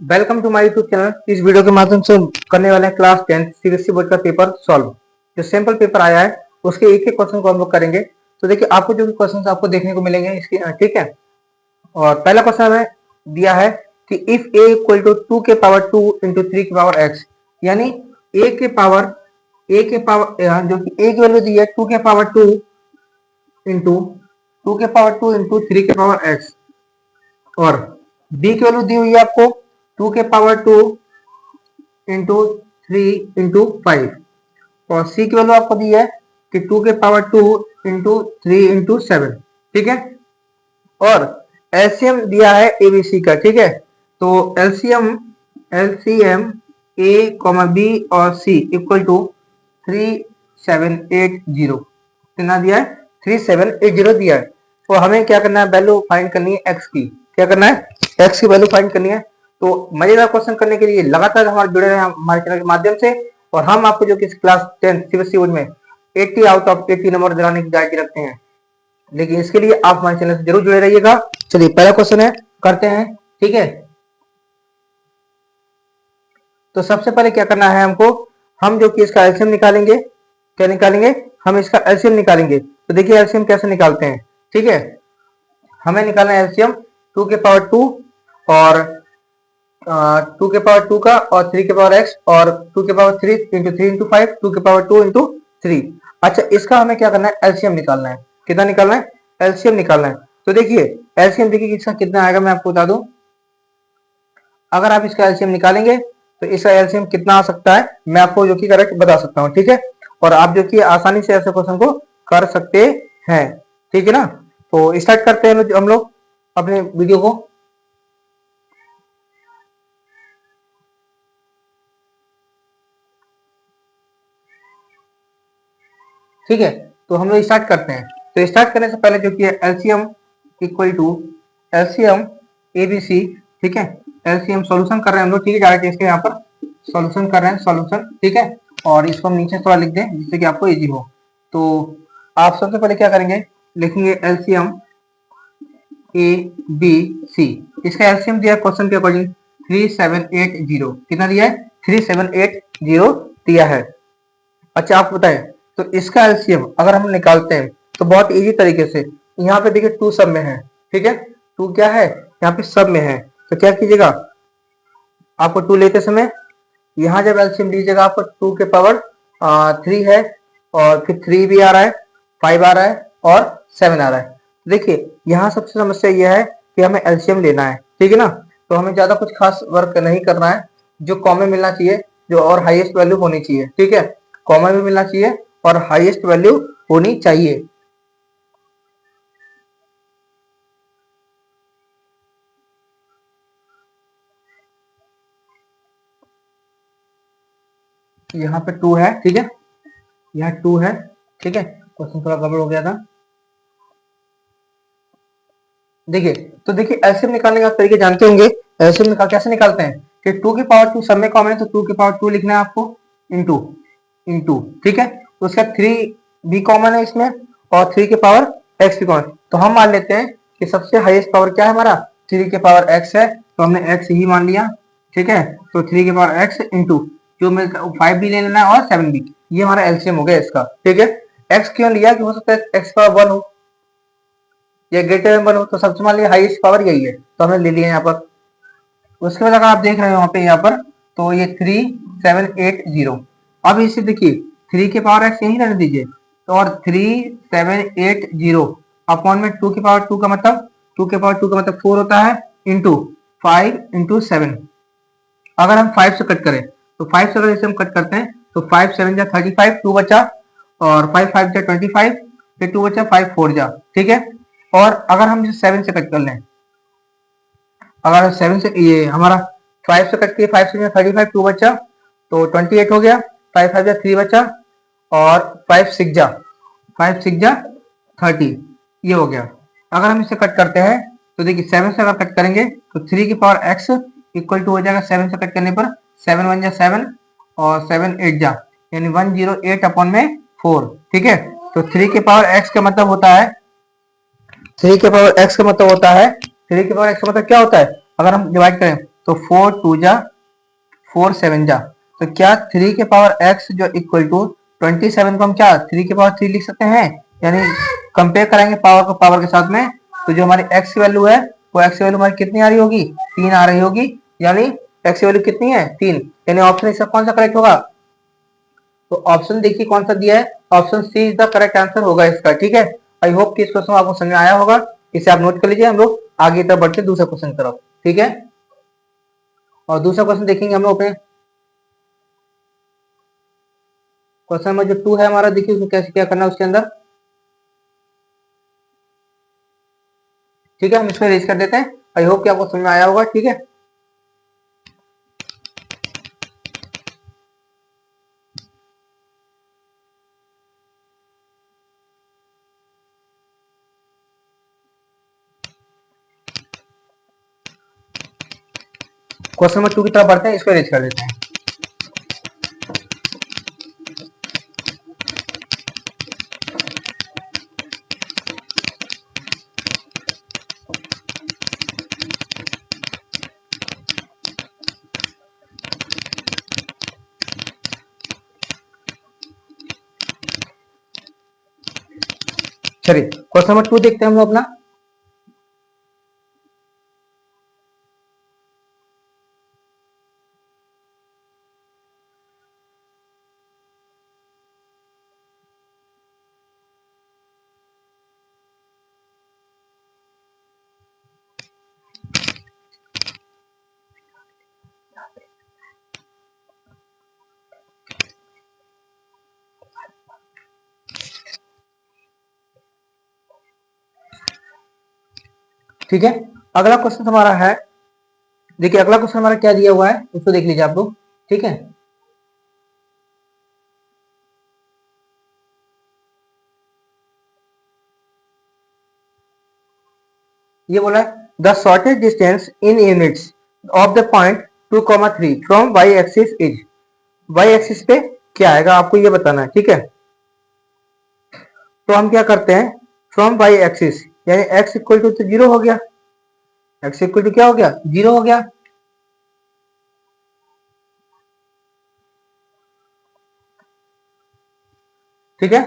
Welcome to my YouTube channel. इस video के माध्यम से करने वाले हैं क्लास 10 सीबीएसई बोर्ड का पेपर सॉल्व। जो सैंपल पेपर आया है उसके एक एक क्वेश्चन को हम लोग करेंगे। तो देखिए आपको जो भी क्वेश्चन आपको देखने को मिलेंगे इसकी, ठीक है। और पहला क्वेश्चन हमें दिया है कि इफ a इक्वल टू 2 के पावर 2 इंटू 3 के पावर x, यानी a के पावर जो कि a की वैल्यू दी है 2 के पावर 2 इंटू 3 के पावर x, और b की वैल्यू दी हुई है आपको 2 के पावर 2 इंटू 3 इंटू 5, और c की वैल्यू आपको दी है कि 2 के पावर 2 इंटू 3 इंटू 7, ठीक है। और एलसीएम दिया है एबीसी का, ठीक है। तो एलसीएम ए कॉमा बी और सी इक्वल टू 3780 कितना दिया है, 3780 दिया है। तो हमें क्या करना है, वैल्यू फाइंड करनी है एक्स की। क्या करना है, एक्स की वैल्यू फाइंड करनी है। तो मजेदार क्वेश्चन करने के लिए लगातार हमारे जुड़े रहे हमारे चैनल के माध्यम से, और हम आपको जो कि क्लास 10 सीबीएसई बोर्ड में 80 आउट ऑफ 80 नंबर दिलाने की गारंटी रखते हैं। लेकिन इसके लिए आप हमारे चैनल से जरूर जुड़े रहिएगा। चलिए पहला क्वेश्चन है, करते हैं, ठीक है। तो सबसे पहले क्या करना है हमको, हम जो कि इसका एलसीएम निकालेंगे। क्या निकालेंगे, हम इसका एलसीएम निकालेंगे। तो देखिए एलसीएम कैसे निकालते हैं, ठीक है। हमें निकालना है एलसीएम 2 के पावर 2 और 2 के पावर 2 का, और 3 के पावर x, और 2 के पावर 3 इंटू 3 इंटू 5, 2 के पावर 2 इंटू 3। अच्छा, इसका हमें क्या करना है, एलसीएम निकालना है। कितना निकालना है, एलसीएम निकालना है। तो देखिए एलसीएम देखिए इसका कितना आएगा, मैं आपको बता दूं। अगर आप इसका एलसीएम निकालेंगे तो इसका एलसीएम कितना आ सकता है, मैं आपको जो कि करेक्ट बता सकता हूँ, ठीक है। और आप जो कि आसानी से ऐसे क्वेश्चन को कर सकते हैं, ठीक है ना। तो स्टार्ट करते हैं हम लोग अपने वीडियो को। ठीक है, तो हम लोग स्टार्ट करते हैं। तो स्टार्ट करने से पहले जो कि LCM equal to LCM ABC, ठीक है। एलसीएम सॉल्यूशन कर रहे हैं हम लोग, ठीक है। डायरेक्ट इसके यहाँ पर सॉल्यूशन कर रहे हैं, सॉल्यूशन, ठीक है। और इसको हम नीचे थोड़ा लिख दें जिससे कि आपको इजी हो। तो आप सबसे पहले क्या करेंगे, लिखेंगे एलसीएम ए बी सी। इसका एलसीएम दिया है क्वेश्चन के अकॉर्डिंग 3780। कितना दिया है, 3780 दिया है। अच्छा आप बताएं, तो इसका एलसीएम अगर हम निकालते हैं तो बहुत इजी तरीके से, यहाँ पे देखिए 2 सब में है, ठीक है। 2 क्या है, यहाँ पे सब में है। तो क्या कीजिएगा, आपको 2 लेते समय यहाँ जब एलसीएम लीजिएगा आपको 2 के पावर 3 है, और फिर 3 भी आ रहा है, 5 आ रहा है, और 7 आ रहा है। देखिए यहाँ सबसे समस्या यह है कि हमें एलसीएम लेना है, ठीक है ना। तो हमें ज्यादा कुछ खास वर्क नहीं करना है, जो कॉमन मिलना चाहिए, जो और हाईएस्ट वैल्यू होनी चाहिए, ठीक है। कॉमन भी मिलना चाहिए और हाईएस्ट वैल्यू होनी चाहिए। यहाँ पे 2 है, ठीक है। यहाँ 2 है, ठीक है। क्वेश्चन थोड़ा गड़बड़ हो गया था। देखिए, तो देखिए एलसीएम निकालने का तरीके जानते होंगे। एलसीएम कैसे निकालते हैं कि 2 की पावर 2 सब में कॉमन है, तो 2 की पावर 2 लिखना है आपको, इंटू इंटू, ठीक है। तो उसका 3 भी कॉमन है इसमें, और 3 के पावर x भी कॉमन। तो हम मान लेते हैं कि सबसे हाईएस्ट पावर क्या है हमारा, 3 के पावर x है, तो हमने x ही मान लिया, ठीक है। तो 3 के पावर x इंटू जो में 5 भी ले लेना है और 7 भी, ये हमारा एलसीएम हो गया इसका, ठीक है। x क्यों लिया, कि हो सकता है x पावर 1 हो या ग्रेटर देन 1 हो, तो सबसे मान लिया हाईएस्ट पावर यही है, तो हमने ले लिया यहाँ पर। उसके बाद अगर आप देख रहे हो यहाँ पर, तो ये 3780। अब इसे देखिए 3 के पावर x यही रहने दीजिए, तो और 3780 अपॉन में 2 के पावर 2 का मतलब 4 होता है, इंटू 5 इंटू 7। अगर हम 5 से कट करें तो 5 से अगर इसे हम कट करते हैं तो 5 7 जा 35, 2 बचा, और 5 5 जा 25, फिर 2 बचा, 5 4 जा, ठीक है। और अगर हम इसे 7 से कट कर लें, अगर 7 से ये हमारा 5 से कट के 5 से 35, 2 बचा, तो 28 हो गया, 5 5 जा 3 बचा, और 5 6 जा 30, ये हो गया। अगर हम इसे कट करते हैं तो देखिए 7 से अगर कट करेंगे तो 3 की पावर x इक्वल टू हो जाएगा 7 से कट करने पर 7 1 जा 7, और 7 8 जा, यानी 108 अपॉन में 4, ठीक है। तो 3 के पावर x का मतलब होता है, 3 के पावर x का मतलब होता है, 3 के पावर x का मतलब क्या होता है, अगर हम डिवाइड करें तो 4 2 जा 4 7 जा, तो क्या 3 के पावर x जो इक्वल टू 27 को हम क्या 3 के पावर 3 लिख सकते हैं, यानी कंपेयर कराएंगे पावर को पावर के साथ में, तो जो हमारी x की वैल्यू है वो x की वैल्यू हमारी कितनी आ रही होगी, 3 आ रही होगी, यानी x की वैल्यू कितनी है 3, यानी ऑप्शन इसका कौन सा करेक्ट होगा, तो ऑप्शन देखिए कौन सा दिया है, option C is the correct answer होगा इसका। ठीक है, आई होप कि इस क्वेश्चन आपको समझ में आया होगा, इसे आप नोट कर लीजिए, हम लोग आगे तरफ बढ़ते दूसरा क्वेश्चन की तरफ। ठीक है, और दूसरा क्वेश्चन देखेंगे हम लोग अपने क्वेश्चन नंबर जो 2 है हमारा, देखिए उसको कैसे क्या करना है उसके अंदर। ठीक है, हम इसको रेज कर देते हैं, आई होप कि आपको समझ में आया होगा। ठीक है, क्वेश्चन नंबर 2 की तरफ बढ़ते हैं, इसको रेज कर देते हैं। चलिए क्वेश्चन नंबर 2 देखते हैं हम लोग अपना। ठीक है, अगला क्वेश्चन हमारा है, देखिए अगला क्वेश्चन हमारा क्या दिया हुआ है उसको देख लीजिए आप लोग। ठीक है, ये बोला है the shortage distance in units of the point 2,3 from y axis is, y axis पे क्या आएगा आपको ये बताना है। ठीक है, तो हम क्या करते हैं, फ्रॉम वाई एक्सिस यानी x इक्वल टू तो 0 हो गया, x इक्वल टू क्या हो गया 0 हो गया। ठीक है,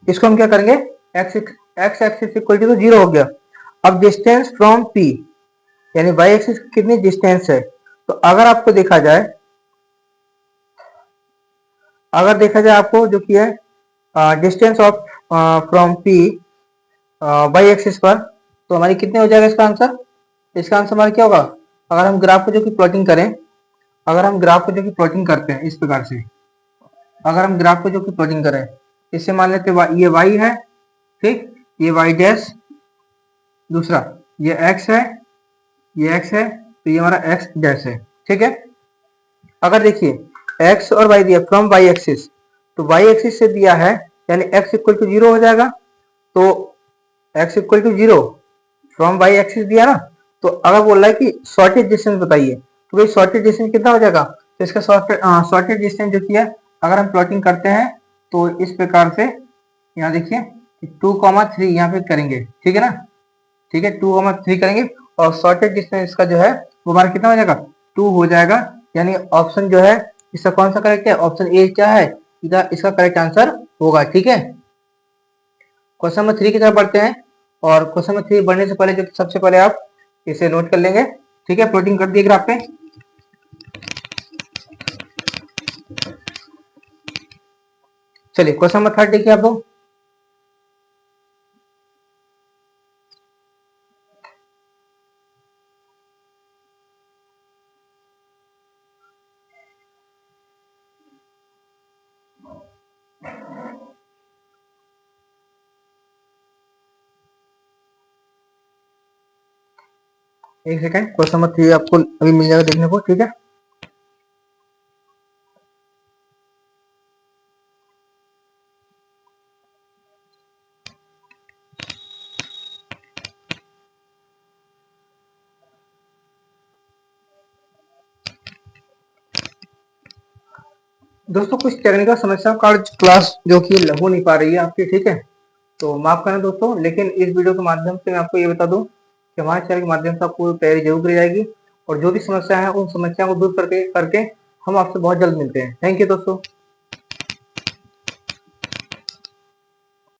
इसको हम क्या करेंगे, x एक्सिस इक्वल टू 0 हो गया। अब डिस्टेंस फ्रॉम p यानी y एक्सिस कितनी डिस्टेंस है, तो अगर आपको देखा जाए, अगर देखा जाए आपको जो कि है distance of from p y axis पर, तो हमारी कितने हो जाएगा इसका आंसर, इसका आंसर हमारा क्या होगा, अगर हम ग्राफ को जो कि प्लॉटिंग करें, अगर हम ग्राफ को जो कि प्लॉटिंग करते हैं इस प्रकार से, अगर हम ग्राफ को जो कि प्लॉटिंग करें, इससे मान लेते हैं ये y है, ठीक, ये y डैश, दूसरा ये x है, ये x है, तो ये हमारा x डैश है। ठीक है, अगर देखिए x और y दिया फ्रॉम y एक्सिस, तो y एक्सिस से दिया है यानी x इक्वल टू 0 हो जाएगा, तो x equal to 0 from y axis दिया ना, तो अगर बोल रहा है कि शॉर्टेज डिस्टेंस बताइए, तो भाई शॉर्टेज डिस्टेंस कितना हो जाएगा, तो इसका शॉर्टेज डिस्टेंस जो किया अगर हम प्लॉटिंग करते हैं तो इस प्रकार से, यहाँ देखिए 2,3 यहाँ पे करेंगे। ठीक है ना, ठीक है 2,3 करेंगे, और शॉर्टेज डिस्टेंस का जो है वो हमारा कितना हो जाएगा 2 हो जाएगा, यानी ऑप्शन जो है इसका कौन सा करेक्ट है, ऑप्शन ए क्या है, इसका करेक्ट आंसर होगा। ठीक है, क्वेश्चन नंबर 3 की तरफ बढ़ते हैं, और क्वेश्चन नंबर 3 बढ़ने से पहले जो सबसे पहले आप इसे नोट कर लेंगे। ठीक है, प्लॉटिंग कर दिए ग्राफ पे। चलिए क्वेश्चन नंबर 3 देखिए आप लोग, एक सेकंड, क्वेश्चन नंबर 3 आपको अभी मिल जाएगा देखने को। ठीक है, दोस्तों कुछ टेक्निकल समस्या का क्लास जो कि हो नहीं पा रही है आपकी। ठीक है, तो माफ करना दोस्तों, लेकिन इस वीडियो के माध्यम से मैं आपको ये बता दूं कि हमारे चैनल के माध्यम से आपको तैयारी जरूर करी जाएगी, और जो भी समस्या है उन समस्या को दूर करके करके हम आपसे बहुत जल्द मिलते हैं। थैंक यू दोस्तों।